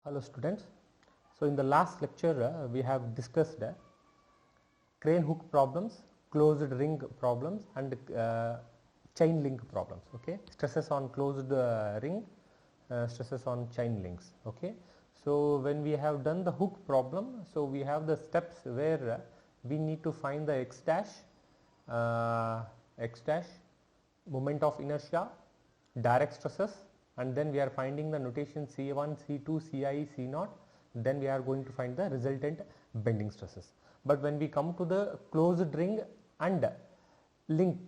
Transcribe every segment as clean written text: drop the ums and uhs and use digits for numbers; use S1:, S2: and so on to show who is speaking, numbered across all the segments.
S1: Hello students. So in the last lecture we have discussed crane hook problems, closed ring problems and chain link problems. Okay, stresses on closed ring, stresses on chain links. Okay, so when we have done the hook problem, so we have the steps where we need to find the x dash, moment of inertia, direct stresses, and then we are finding the notation C1, C2, Ci, C0, then we are going to find the resultant bending stresses. But when we come to the closed ring and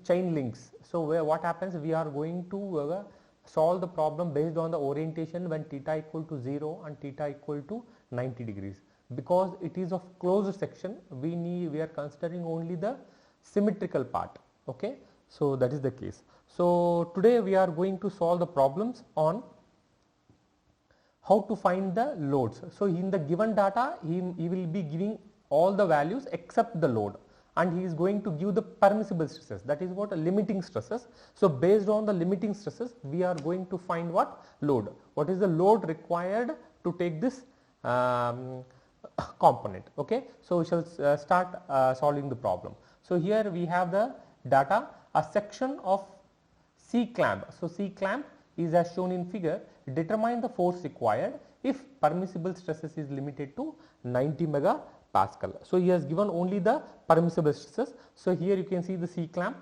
S1: chain links, so what happens, we are going to solve the problem based on the orientation when theta equal to 0 and theta equal to 90 degrees. Because it is of closed section, we are considering only the symmetrical part. Okay, so that is the case. So today we are going to solve the problems on how to find the loads. So in the given data he will be giving all the values except the load, and he is going to give the permissible stresses, that is what limiting stresses. So based on the limiting stresses we are going to find what load, what is the load required to take this component. Okay, so we shall start solving the problem. So here we have the data, a section of C clamp. So C clamp is as shown in figure. Determine the force required if permissible stresses is limited to 90 megapascal. So he has given only the permissible stresses. So here you can see the C clamp.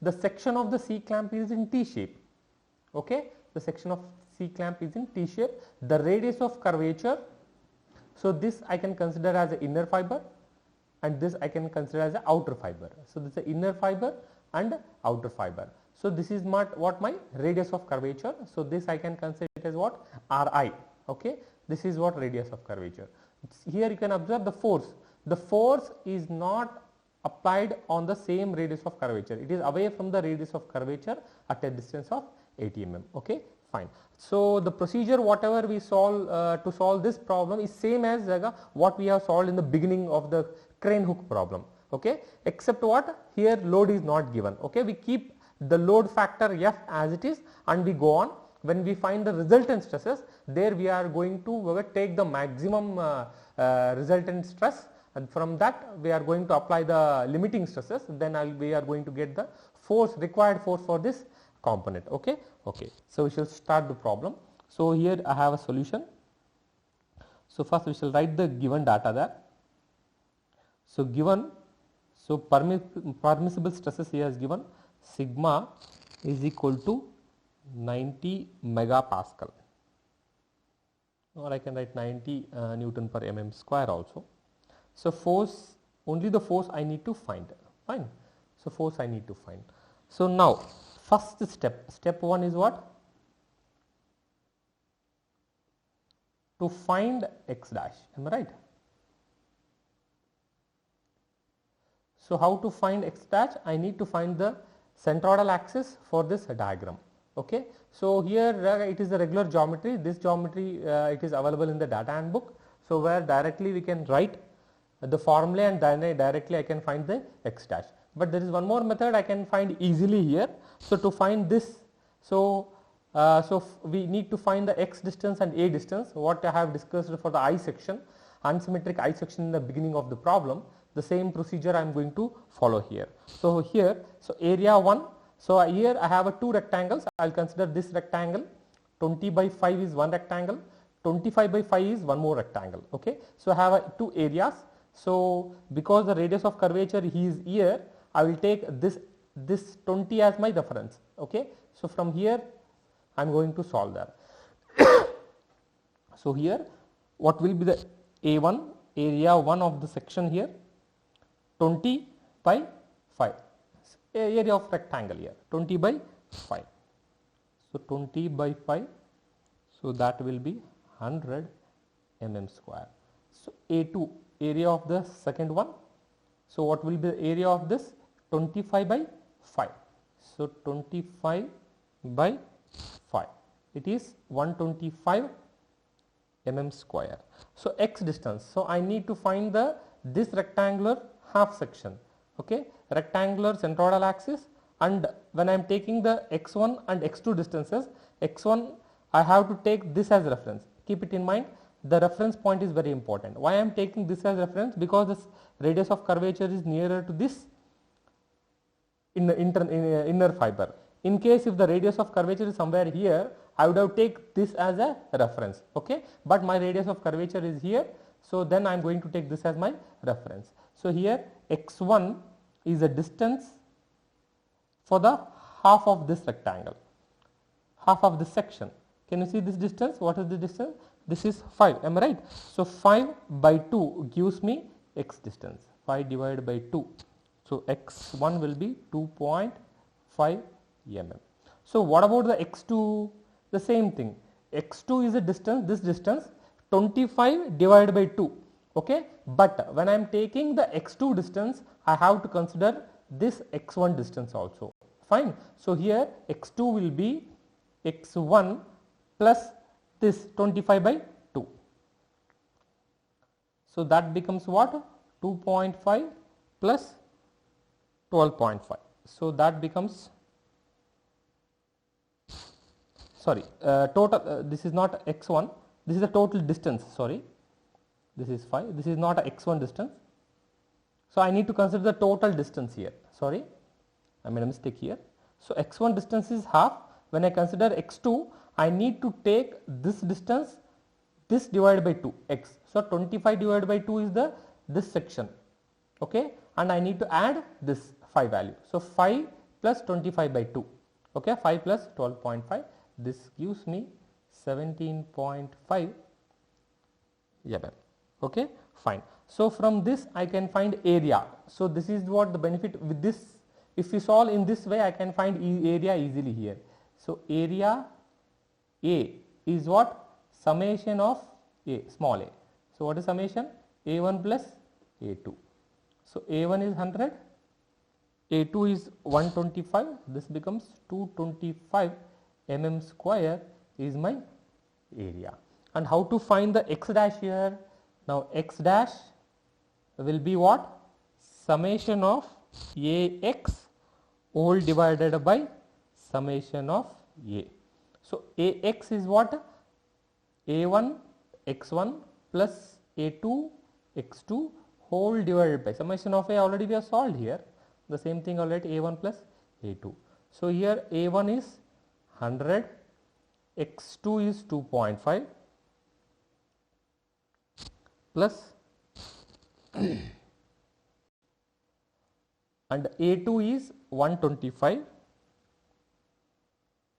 S1: The section of the C clamp is in T shape. Okay, the section of C clamp is in T shape. The radius of curvature, so this I can consider as an inner fiber, and this I can consider as an outer fiber. So this is the inner fiber and outer fiber. So this is what my radius of curvature. So this I can consider it as what, Ri. Okay, this is what radius of curvature. Here you can observe the force. The force is not applied on the same radius of curvature. It is away from the radius of curvature at a distance of 80 mm. Okay, fine. So the procedure whatever we solve to solve this problem is same as what we have solved in the beginning of the crane hook problem. Okay, except what, here load is not given. Okay, we keep the load factor F as it is and we go on. When we find the resultant stresses, there we are going to take the maximum resultant stress, and from that we are going to apply the limiting stresses, then we are going to get the force, required force for this component. Okay, okay. So we shall start the problem. So here I have a solution. So first we shall write the given data there. So given, so permissible stresses he has given, sigma is equal to 90 megapascal, or I can write 90 Newton per mm square also. So force, only the force I need to find. Fine. So force I need to find. So now first step 1 is what? To find x dash. Am I right? So how to find x dash? I need to find the centroidal axis for this diagram. Okay, so here it is the regular geometry. This geometry it is available in the data handbook. So where directly we can write the formula and then directly I can find the x dash. But there is one more method I can find easily here. So to find this, so we need to find the x distance and a distance, what I have discussed for the I section, unsymmetric I section in the beginning of the problem. The same procedure I am going to follow here. So here, so area 1, so here I have two rectangles. I will consider this rectangle, 20 by 5 is one rectangle, 25 by 5 is one more rectangle. Okay, so I have two areas. So because the radius of curvature he is here, I will take this 20 as my reference. Okay, so from here I am going to solve that. So here what will be the A1, area 1 of the section here, 20 by 5, area of rectangle here, 20 by 5. So 20 by 5, so that will be 100 mm square. So A2, area of the second one, so what will be the area of this? 25 by 5. So 25 by 5, it is 125 mm square. So x distance, so I need to find this rectangular half section. Okay, rectangular centroidal axis, and when I am taking the x1 and x2 distances, x1 I have to take this as reference. Keep it in mind, the reference point is very important. Why I am taking this as reference? Because this radius of curvature is nearer to this in the inner fiber. In case if the radius of curvature is somewhere here, I would have take this as a reference, okay, but my radius of curvature is here, so then I am going to take this as my reference. So here x1 is a distance for the half of this rectangle, half of this section. Can you see this distance? What is the distance? This is 5, am I right? So 5 by 2 gives me x distance, 5 divided by 2. So x1 will be 2.5 mm. So what about the x2? The same thing. X2 is a distance, this distance 25 divided by 2, okay, but when I am taking the x2 distance, I have to consider this x1 distance also, fine. So here x2 will be x1 plus this 25 by 2. So that becomes what? 2.5 plus 12.5. So that becomes, sorry, total, this is not x1, this is the total distance, sorry, this is 5, this is not a x1 distance. So I need to consider the total distance here, sorry, I made a mistake here. So x1 distance is half. When I consider x2, I need to take this distance, this divided by 2, x. So 25 divided by 2 is the this section, okay, and I need to add this 5 value. So 5 plus 25 by 2, okay, 5 plus 12.5, this gives me 17.5 mm, okay, fine. So from this I can find area. So this is what the benefit with this, if we solve in this way I can find area easily here. So area A is what? Summation of A, small a. So what is summation? A1 plus A2. So A1 is 100, A2 is 125, this becomes 225 mm square is my area. And how to find the x dash here? Now x dash will be what? Summation of Ax whole divided by summation of A. So Ax is what? A1 x1 plus A2 x2 whole divided by summation of A, already we have solved here. The same thing already, A1 plus A2. So here A1 is 100, x2 is 2.5 plus and A2 is 125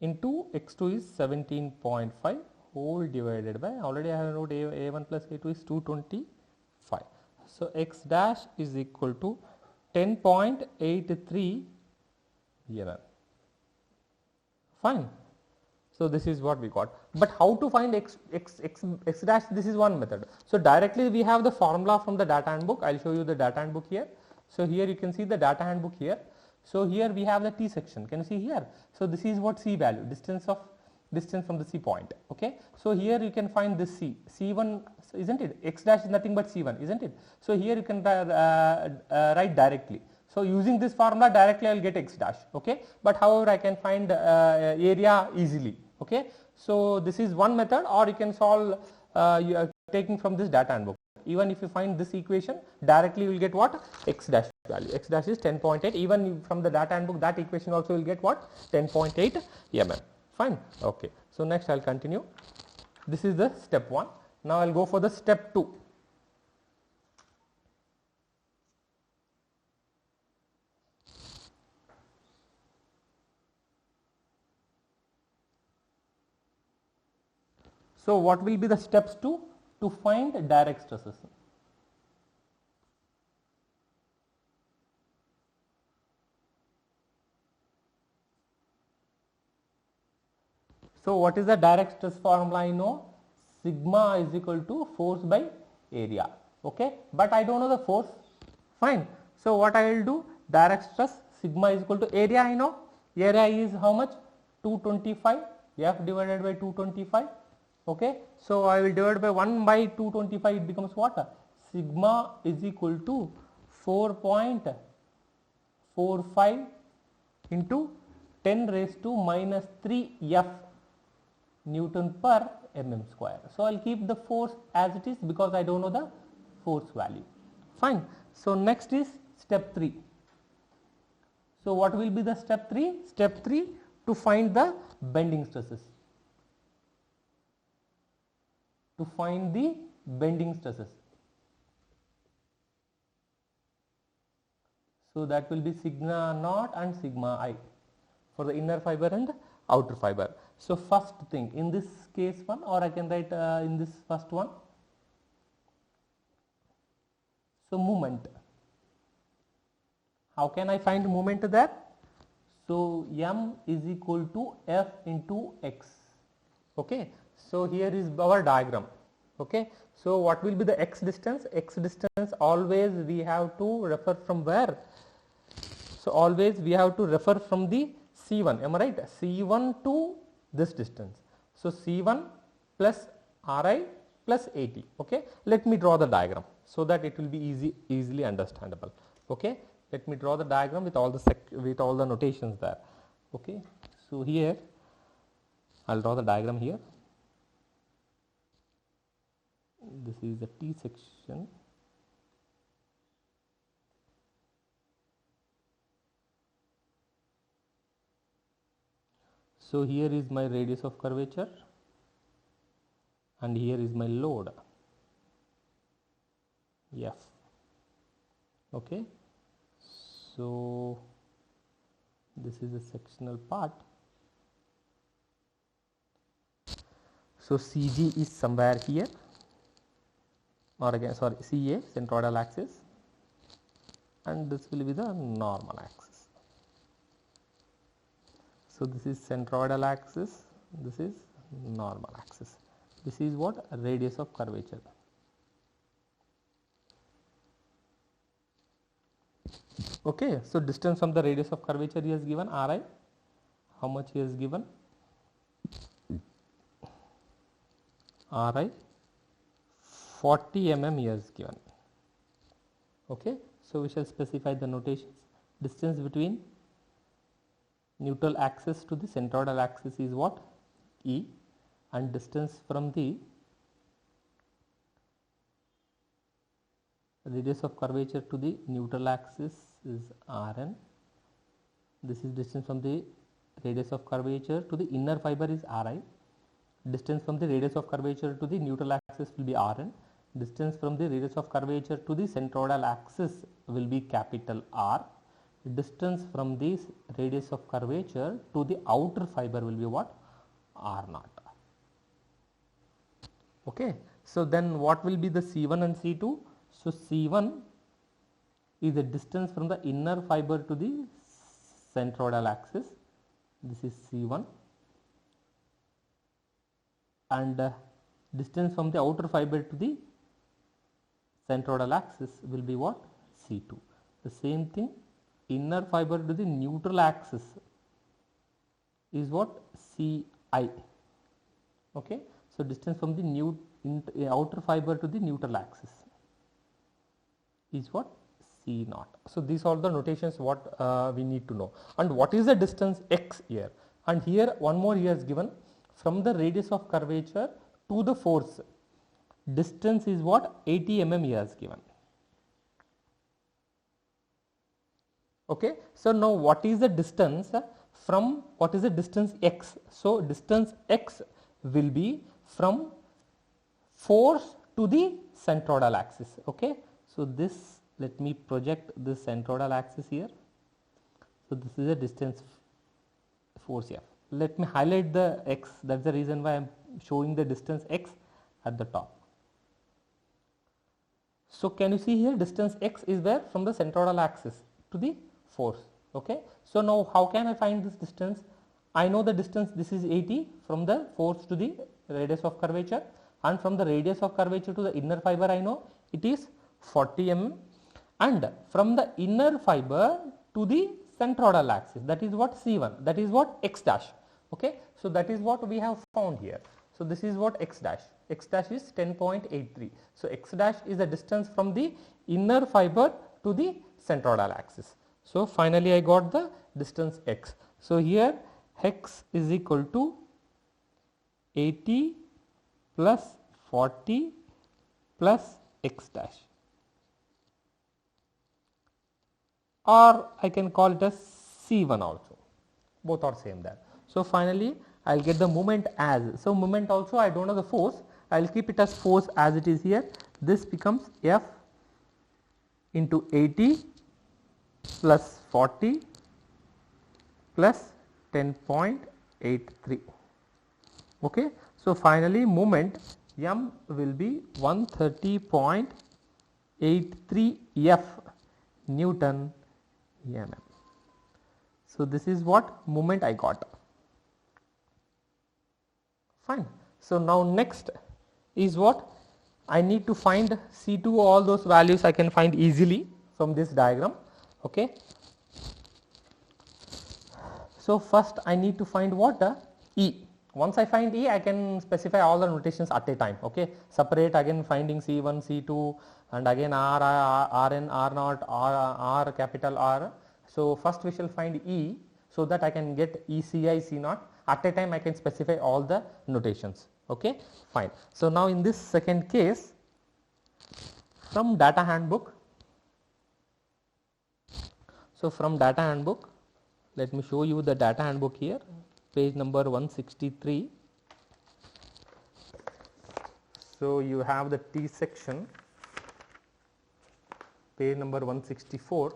S1: into x2 is 17.5 whole divided by, already I have wrote A1 plus A2 is 225. So x dash is equal to 10.83 mm. Fine. So this is what we got. But how to find x dash? This is one method. So directly we have the formula from the data handbook. I will show you the data handbook here. So here you can see the data handbook here. So here we have the T section. Can you see here? So this is what C value, distance from the C point. Okay. So here you can find this C1, isn't it? X dash is nothing but C1, isn't it? So here you can write directly. So using this formula directly I will get x dash, okay, but however I can find area easily, okay. So this is one method, or you can solve you are taking from this data handbook. Even if you find this equation directly you will get what? X dash value, x dash is 10.8, even from the data handbook that equation also will get what? 10.8 mm, fine, okay. So next I will continue. This is the step 1. Now I will go for the step 2. So what will be the steps to find direct stresses? So what is the direct stress formula? I know sigma is equal to force by area, okay, but I don't know the force, fine. So what I will do, direct stress sigma is equal to area, I know area is how much? 225, F divided by 225. Okay, so I will divide by 1 by 225, it becomes what? Sigma is equal to 4.45 into 10 raised to minus 3 F Newton per mm square. So I'll keep the force as it is because I don't know the force value. Fine. So next is step 3. So what will be the step 3? Step 3, to find the bending stresses. To find the bending stresses. So that will be sigma naught and sigma I for the inner fiber and outer fiber. So first thing in this case one, or I can write in this first one. So moment. How can I find moment there? So m is equal to F into x. Okay. So here is our diagram. Okay. So what will be the x distance? X distance always we have to refer from where? So always we have to refer from the C1. Am I right? C1 to this distance. So C1 plus Ri plus AT. Okay. Let me draw the diagram so that it will be easily understandable. Okay. Let me draw the diagram with all the notations there. Okay. So here I'll draw the diagram here. This is the T section. So here is my radius of curvature and here is my load F. Okay. So this is a sectional part. So CG is somewhere here, or again sorry, CA centroidal axis, and this will be the normal axis. So this is centroidal axis, this is normal axis. This is what? Radius of curvature. Okay, so distance from the radius of curvature he has given Ri. How much he has given? Ri 40 mm he has given. Okay, so we shall specify the notations. Distance between neutral axis to the centroidal axis is what? E, and distance from the radius of curvature to the neutral axis is Rn. This is distance from the radius of curvature to the inner fiber is Ri. Distance from the radius of curvature to the neutral axis will be Rn. Distance from the radius of curvature to the centroidal axis will be capital R. Distance from this radius of curvature to the outer fiber will be what? R0. Okay. So then what will be the C1 and C2? So C1 is the distance from the inner fiber to the centroidal axis. This is C1, and distance from the outer fiber to the centroidal axis will be what? C2. The same thing, inner fiber to the neutral axis is what? Ci. Okay. So distance from the outer fiber to the neutral axis is what? C0. So these are the notations what we need to know. And what is the distance x here? And here one more he has given, from the radius of curvature to the force. Distance is what? 80 mm he has given. Okay. So now what is the distance from, what is the distance x? So distance x will be from force to the centroidal axis. Okay. So this, let me project this centroidal axis here. So this is a distance force F. Let me highlight the x, that is the reason why I am showing the distance x at the top. So can you see here, distance x is where? From the centroidal axis to the force. Okay. So now how can I find this distance? I know the distance, this is 80 from the force to the radius of curvature, and from the radius of curvature to the inner fiber I know it is 40 mm, and from the inner fiber to the centroidal axis, that is what? C1, that is what? X dash. Okay. So that is what we have found here. So this is what? X dash. X dash is 10.83. So x dash is the distance from the inner fiber to the centroidal axis. So finally I got the distance x. So here x is equal to 80 plus 40 plus x dash, or I can call it as C1 also, both are same there. So finally I will get the moment as, so moment also I do not know the force, I will keep it as force as it is here. This becomes F into 80 plus 40 plus 10.83. Okay. So finally moment M will be 130.83 F Newton mm. So this is what moment I got. Fine. So now next is what I need to find C2, all those values I can find easily from this diagram. Okay. So first I need to find what? E. Once I find E, I can specify all the notations at a time. Okay. Separate again finding C1, C2 and again R, Rn, R0, R capital R. So first we shall find E, so that I can get ECI, C0. At a time I can specify all the notations. Okay. Fine. So now in this second case, from data handbook. So from data handbook, let me show you the data handbook here, page number 163. So you have the T section, page number 164.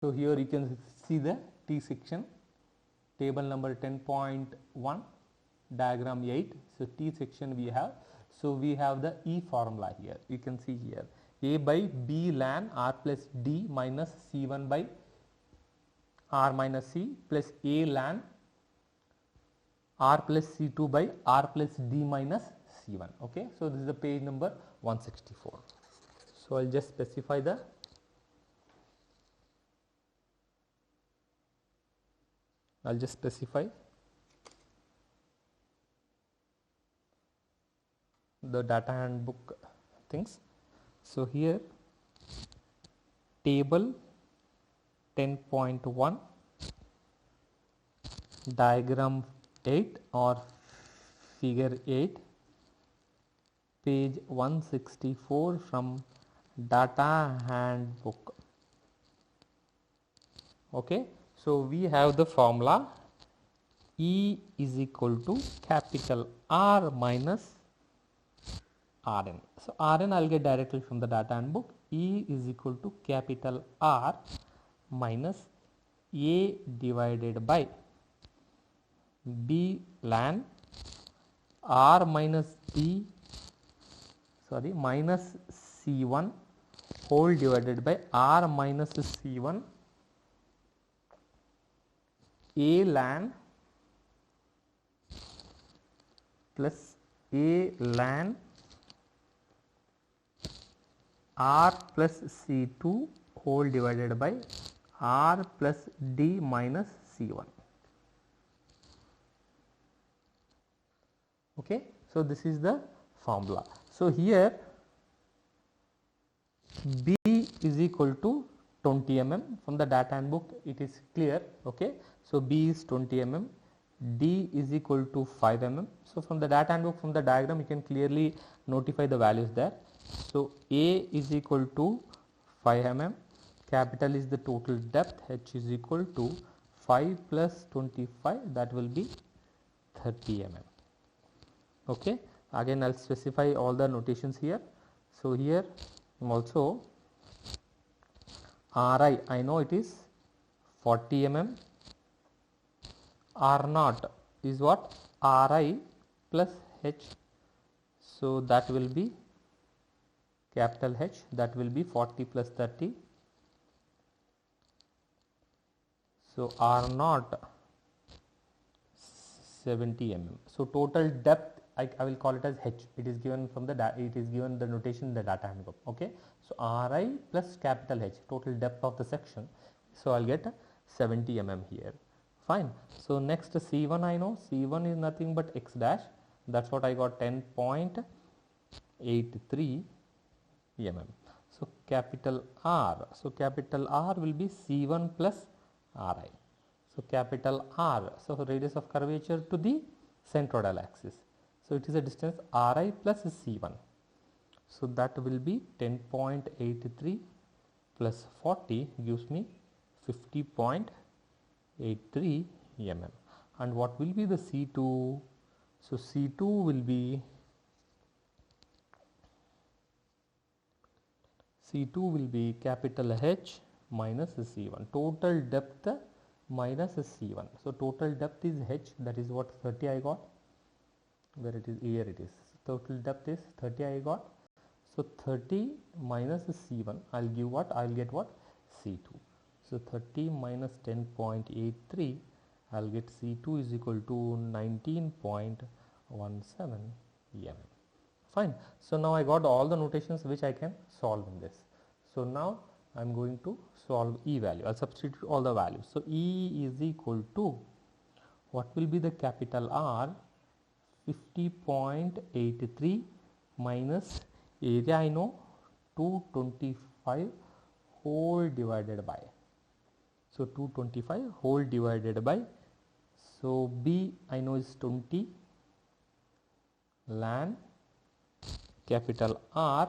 S1: So here you can see the T section, table number 10.1, diagram 8. So T section we have. So we have the E formula here. You can see here, A by B ln R plus D minus C1 by R minus C plus A ln R plus C2 by R plus D minus C1. Okay. So this is the page number 164. So I'll just specify the data handbook things. So here table 10.1, diagram 8 or figure 8, page 164 from data handbook. Okay. So we have the formula E is equal to capital R minus Rn. So Rn I will get directly from the data handbook. E is equal to capital R minus A divided by B ln R minus D, sorry, minus C1 whole divided by R minus C1 A ln plus A ln R plus C2 whole divided by R plus D minus C1. Okay. So this is the formula. So here B is equal to 20 mm. From the data handbook it is clear. Okay. So B is 20 mm, D is equal to 5 mm. So from the data handbook, from the diagram you can clearly notify the values there. So A is equal to 5 mm, capital is the total depth, H is equal to 5 plus 25, that will be 30 mm. Okay. Again I will specify all the notations here. So here also Ri, I know it is 40 mm, R0 is what? Ri plus H, so that will be capital H, that will be 40 plus 30. So R0 70 mm. So total depth I will call it as H. It is given from the the notation in the data handbook. Okay. So Ri plus capital H, total depth of the section. So I'll get 70 mm here. Fine. So next C1 I know, C1 is nothing but x dash, that's what I got, 10.83 mm. So capital R, so capital R will be C1 plus Ri. So capital R, so radius of curvature to the centroidal axis. So it is a distance Ri plus C1. So that will be 10.83 plus 40 gives me 50.83 mm. And what will be the C2? So C2 will be capital H minus C1, total depth minus C1. So total depth is H, that is what 30 I got, where it is, here it is, total depth is 30 I got. So 30 minus C1, I'll give what, I'll get what, C2. So 30 minus 10.83, I'll get C2 is equal to 19.17 mm. Fine. So now I got all the notations which I can solve in this. So now I am going to solve E value. I'll substitute all the values. So E is equal to, what will be the capital R, 50.83 minus area I know 225 whole divided by. So 225 whole divided by. So B I know is 20 ln capital R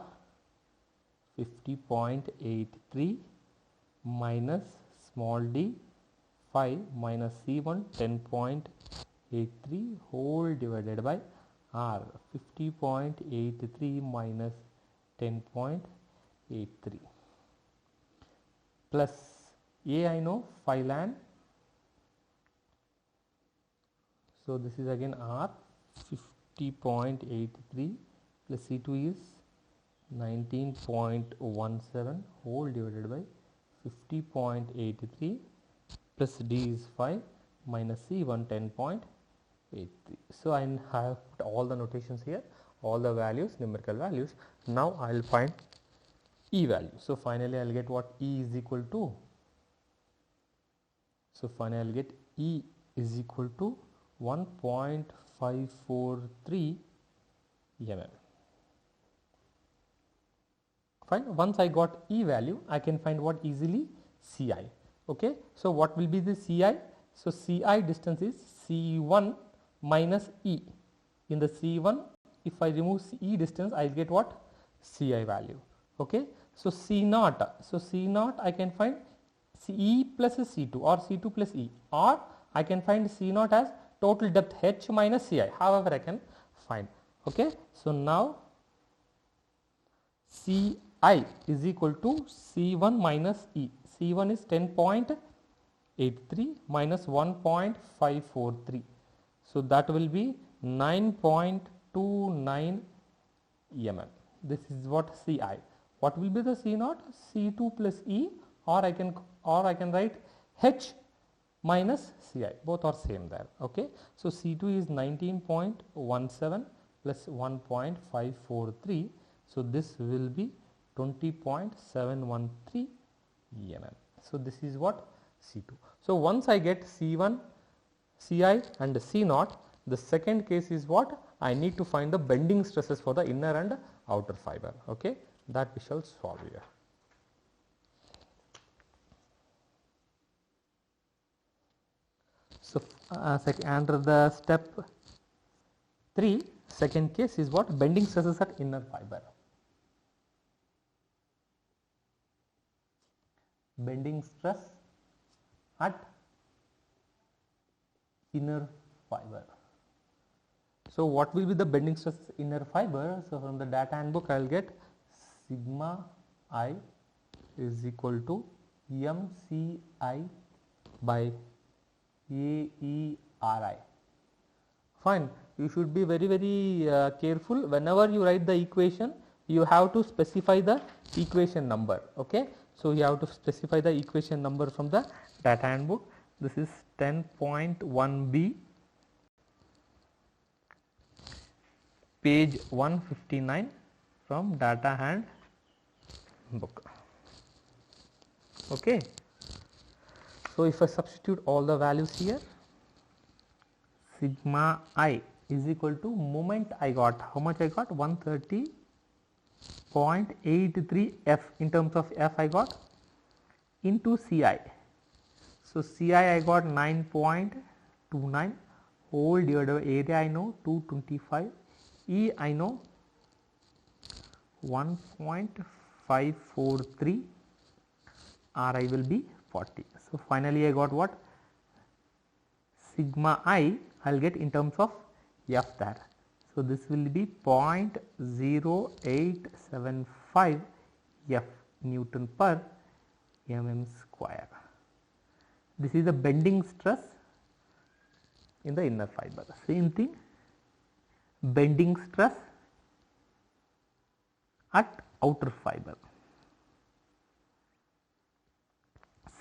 S1: 50.83 minus small d 5 minus C1 10.83 whole divided by R 50.83 minus 10.83 plus A I know 5 ln. So this is again R 50.83 plus C2 is 19.17 whole divided by 50.83 plus D is 5 minus C1 10.83. So I have put all the notations here, all the values, numerical values. Now I will find E value. So finally I will get what E is equal to. So finally I will get E is equal to 1.543 mm. Fine. Once I got E value, I can find what easily Ci. Okay. So what will be the Ci? So Ci distance is C1 minus E. In the C1, if I remove E distance, I will get what? Ci value. Okay. So C0. So C0 I can find E plus C2 or C2 plus E, or I can find C0 as total depth H minus Ci. However I can find. Okay. So now Ci is equal to C1 minus E. C1 is 10.83 minus 1.543. So that will be 9.29 mm. This is what Ci. What will be the C0? C2 plus E, or I can write H minus Ci. Both are same there. Okay. So C2 is 19.17 plus 1.543. So this will be 20.713 mm. So this is what C2. So once I get C1, Ci and C0, the second case is what? I need to find the bending stresses for the inner and outer fiber. Okay, that we shall solve here. So under the step 3, second case is what? Bending stresses at inner fiber. Bending stress at inner fiber. So what will be the bending stress inner fiber? So from the data handbook I will get sigma I is equal to MCI by AERI. Fine. You should be very careful. Whenever you write the equation, you have to specify the equation number. Okay. So you have to specify the equation number from the data handbook. This is 10.1b, page 159 from data handbook. Okay. So if I substitute all the values here, sigma I is equal to moment I got, how much I got? 130.83 F, in terms of F I got, into Ci. So CI I got 9.29, whole divided by area I know 225, E I know 1.543, Ri will be 40. So finally I got what? Sigma I will get in terms of F there. So this will be 0.0875 F Newton per mm square. This is the bending stress in the inner fiber. Same thing, bending stress at outer fiber.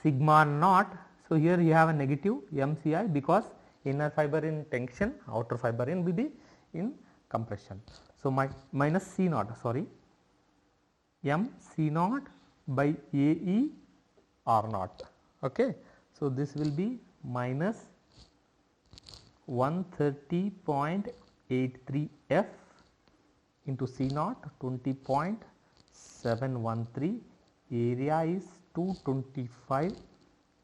S1: Sigma naught. So here you have a negative MCI because inner fiber in tension, outer fiber in will be in compression. So minus C naught, sorry, M C naught by AE R naught. Okay. So this will be minus 130.83 F into C naught 20.713, area is 225,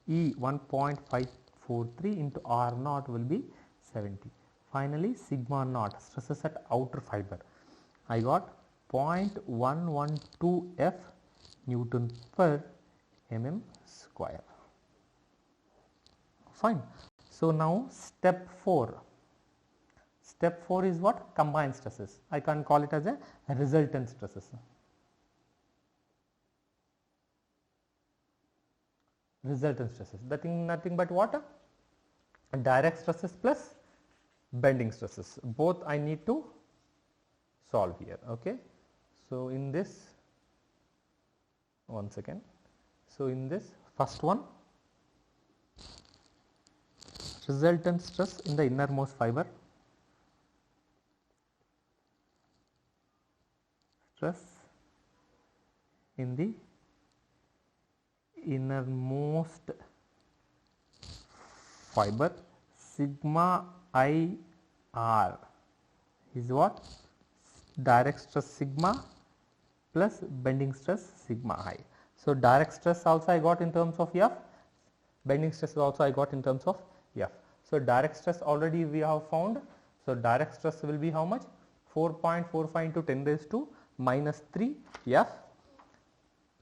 S1: E 1.543 into R naught will be 70. Finally sigma naught, stresses at outer fiber, I got 0.112 F Newton per mm square. Fine. So now step 4. Step 4 is what? Combined stresses. I can call it as a resultant stresses. Resultant stresses, that is nothing but what? Direct stresses plus bending stresses. Both I need to solve here. Okay. So in this, one second. So in this first one, resultant stress in the innermost fiber, stress in the innermost fiber, sigma I R is what? Direct stress sigma plus bending stress sigma I. So direct stress also I got in terms of F, bending stress also I got in terms of F. So direct stress already we have found. So direct stress will be how much? 4.45 into 10 raised to minus 3 F,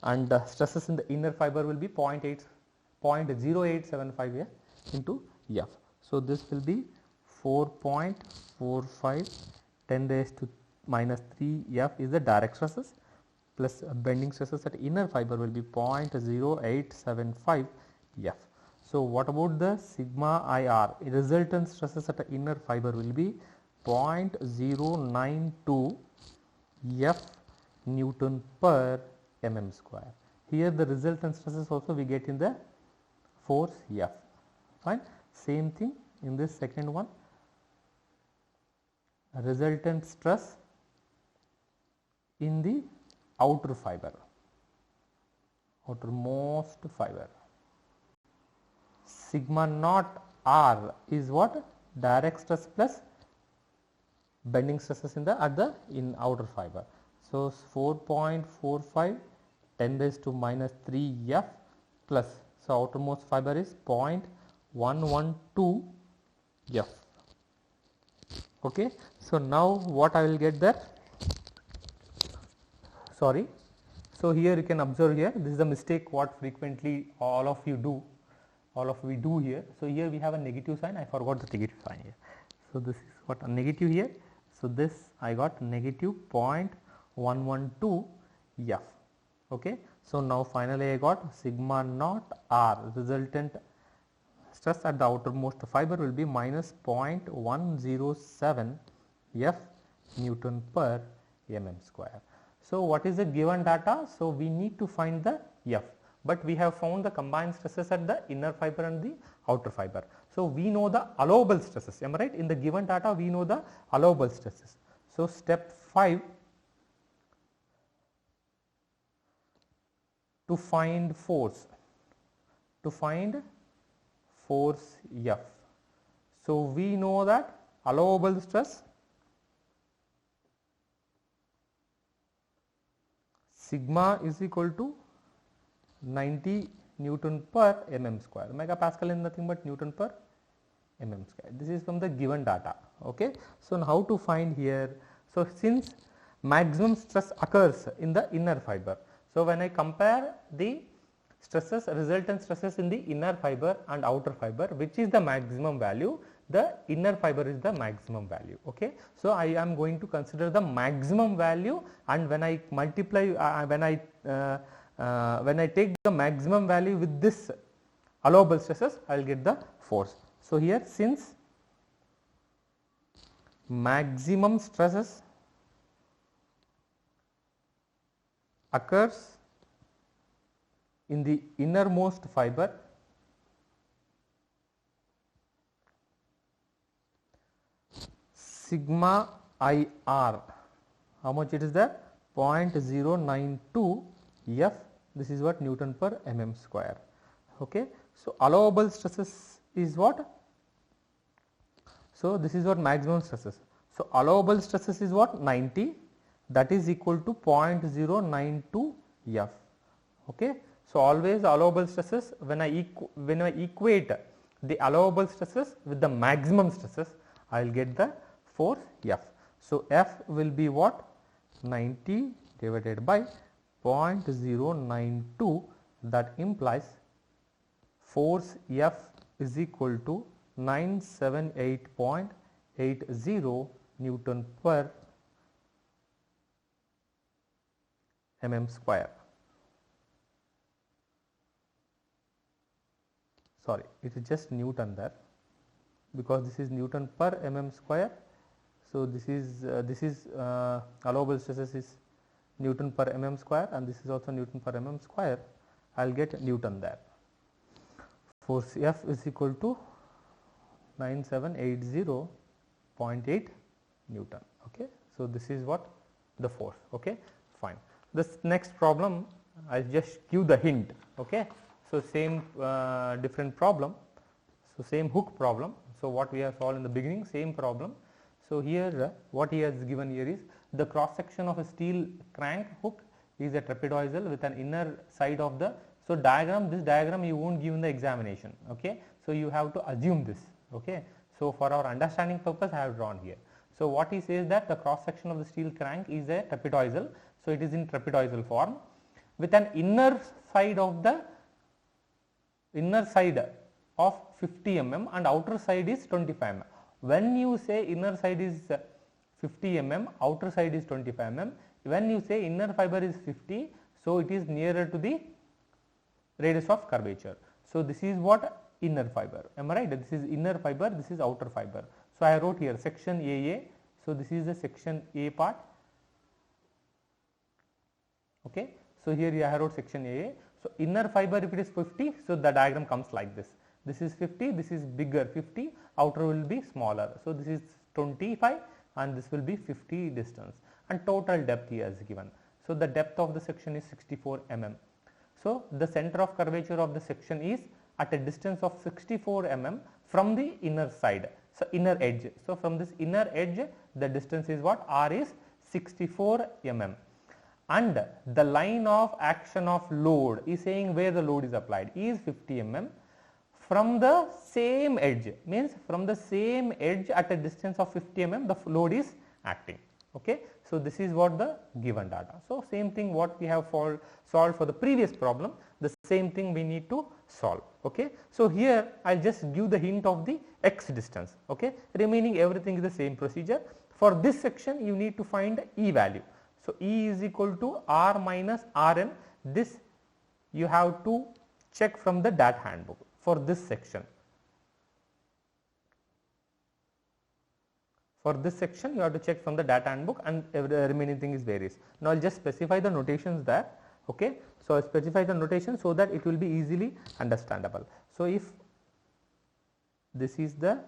S1: and stresses in the inner fiber will be 0.0875 F into F. So this will be 4.45 10 raised to minus 3 F is the direct stresses, plus bending stresses at inner fiber will be 0.0875 F. So what about the sigma IR? Resultant stresses at the inner fiber will be 0.092 F Newton per mm square. Here the resultant stresses also we get in the force F. Fine. Same thing in this second one, resultant stress in the outer fiber, outermost fiber. Sigma naught R is what? Direct stress plus bending stresses in the outer fiber. So 4.45 10 raised to minus 3 F plus, so outermost fiber is 0.112 F. Okay. So now what I will get there? Sorry. So here you can observe here, this is a mistake what frequently all of we do here. So here we have a negative sign, I forgot the negative sign here. So this is what a negative here. So this I got negative 0.112 F. Okay. So now finally I got sigma naught R, resultant stress at the outermost fiber will be minus 0.107 F Newton per mm square. So what is the given data? So we need to find the F, but we have found the combined stresses at the inner fiber and the outer fiber. So we know the allowable stresses, am I right? In the given data we know the allowable stresses. So step 5, to find force, F. So we know that allowable stress sigma is equal to 90 Newton per mm square. Megapascal is nothing but Newton per mm square. This is from the given data. Okay. So, now how to find here? So, since maximum stress occurs in the inner fiber. So, when I compare the stresses, resultant stresses in the inner fiber and outer fiber, which is the maximum value, the inner fiber is the maximum value. Okay. So, I am going to consider the maximum value, and when I multiply when I take the maximum value with this allowable stresses, I will get the force. So, here since maximum stresses occurs in the innermost fiber, sigma IR, how much it is there? 0.092 F, this is what Newton per mm square. Okay. So, allowable stresses is what? So, this is what maximum stresses. So, allowable stresses is what? 90, that is equal to 0.092 F. Okay. So, always allowable stresses, when I equate the allowable stresses with the maximum stresses, I will get the force F. So, F will be what? 90 divided by 0.092, that implies force F is equal to 978.80 Newton per mm square. Sorry, it is just Newton there, because this is Newton per mm square. So, this is allowable stresses is Newton per mm square, and this is also Newton per mm square. I will get Newton there. Force F is equal to 9780.8 Newton. Okay. So, this is what the force. Okay. Fine. This next problem, I will just give the hint. Okay. So, same different problem. So, same hook problem. So, what we have solved in the beginning, same problem. So, here what he has given here is the cross section of a steel crank hook is a trapezoidal with an inner side of the. So, this diagram you won't give in the examination. Okay. So, you have to assume this. Okay. So, for our understanding purpose, I have drawn here. So, what he says that the cross section of the steel crank is a trapezoidal. So, it is in trapezoidal form with an inner side of 50 mm and outer side is 25 mm. When you say inner side is 50 mm, outer side is 25 mm, when you say inner fiber is 50, so it is nearer to the radius of curvature. So, this is what inner fiber, am I right? This is inner fiber, this is outer fiber. So, I wrote here section AA. So, this is the section A part. Okay. So, here I wrote section AA. So, inner fiber if it is 50, so the diagram comes like this. This is 50, this is bigger 50, outer will be smaller. So, this is 25 and this will be 50 distance, and total depth he has given. So, the depth of the section is 64 mm. So, the center of curvature of the section is at a distance of 64 mm from the inner side. So, inner edge. So, from this inner edge the distance is what? R is 64 mm. And the line of action of load is saying where the load is applied is 50 mm from the same edge, means from the same edge at a distance of 50 mm the load is acting. Okay. So, this is what the given data. So, same thing what we have solved for the previous problem, the same thing we need to solve. Okay. So, here I will just give the hint of the x distance. Okay. Remaining everything is the same procedure. For this section you need to find E value. So, E is equal to R minus Rn, this you have to check from the DAT handbook for this section. For this section you have to check from the DAT handbook, and the remaining thing is varies. Now, I will just specify the notations there. Okay. So, I specify the notation so that it will be easily understandable. So, if this is the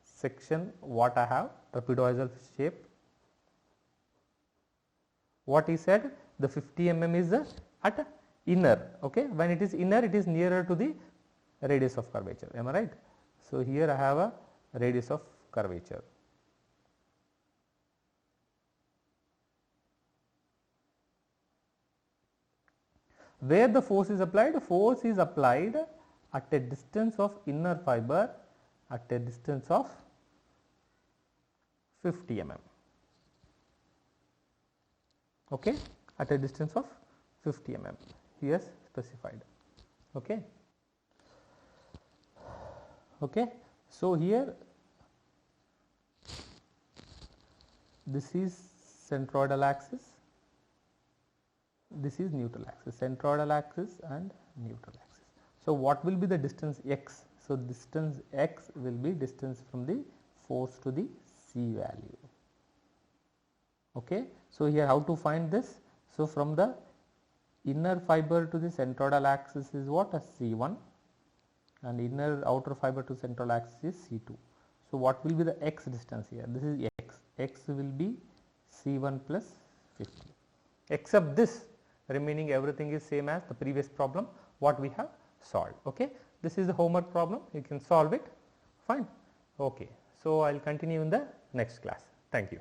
S1: section what I have, trapezoidal shape, what he said, the 50 mm is at inner. Okay. When it is inner, it is nearer to the radius of curvature, am I right? So, here I have a radius of curvature. Where the force is applied? Force is applied at a distance of inner fiber at a distance of 50 mm. Okay, at a distance of 50 mm here specified. Okay. Okay. So, here this is centroidal axis, this is neutral axis, centroidal axis and neutral axis. So, what will be the distance x? So, distance x will be distance from the force to the C value. Okay. So, here how to find this? So, from the inner fiber to the centroidal axis is what? As C1, and inner outer fiber to central axis is C2. So, what will be the x distance here? This is x will be C1 plus 50, except this remaining everything is same as the previous problem what we have solved. Okay. This is the homework problem, you can solve it, fine. Okay. So, I will continue in the next class. Thank you.